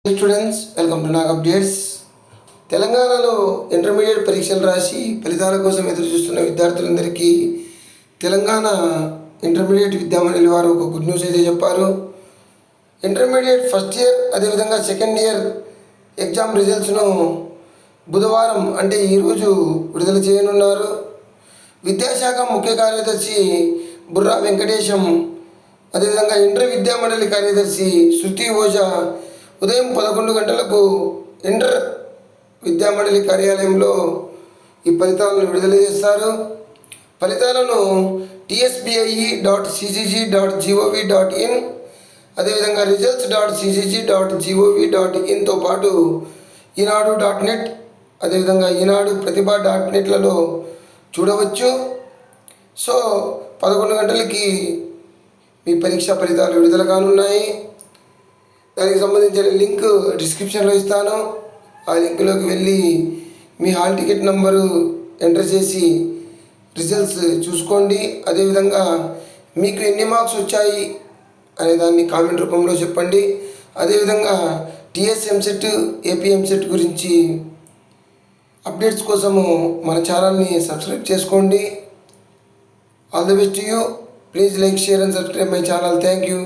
Students welcome to Nag updates. తెలంగాణలో intermediate పరీక్షలు రాసి ఫలితాల కోసం ఎదురు చూస్తున్న విద్యార్థులందరికీ తెలంగాణ ఇంటర్మీడియట్ విద్యామండలి వారు ఒక గుడ్ న్యూస్ అయితే చెప్పారు. ఇంటర్మీడియట్ ఫస్ట్ ఇయర్ అదేవిధంగా సెకండ్ ఇయర్ ఎగ్జామ్ రిజల్ట్స్ను బుధవారం అంటే ఈరోజు విడుదల చేయనున్నారు. విద్యాశాఖ ముఖ్య కార్యదర్శి బుర్రా వెంకటేశం అదేవిధంగా ఇంటర్ విద్యామండలి కార్యదర్శి శృతి ఓజా ఉదయం 11 గంటలకు ఇంటర్ విద్యామండలి కార్యాలయంలో ఈ ఫలితాలను విడుదల చేస్తారు. ఫలితాలను tsbi.ccg.gov.in అదేవిధంగా results.ccg.gov.inతో పాటు ఈనాడు.net అదేవిధంగా ఈనాడు ప్రతిభ.netలలో చూడవచ్చు. సో 11 గంటలకి మీ పరీక్షా ఫలితాలు విడుదల కానున్నాయి. దానికి సంబంధించిన లింక్ డిస్క్రిప్షన్లో ఇస్తాను. ఆ లింక్లోకి వెళ్ళి మీ హాల్ టికెట్ నెంబరు ఎంటర్ చేసి రిజల్ట్స్ చూసుకోండి. అదేవిధంగా మీకు ఎన్ని మార్క్స్ వచ్చాయి అనే దాన్ని కామెంట్ రూపంలో చెప్పండి. అదేవిధంగా టీఎస్ ఎంసెట్ ఏపీ ఎంసెట్ గురించి అప్డేట్స్ కోసము మన ఛానల్ని సబ్స్క్రైబ్ చేసుకోండి. All the best to you. Please like, share and subscribe my channel. Thank you.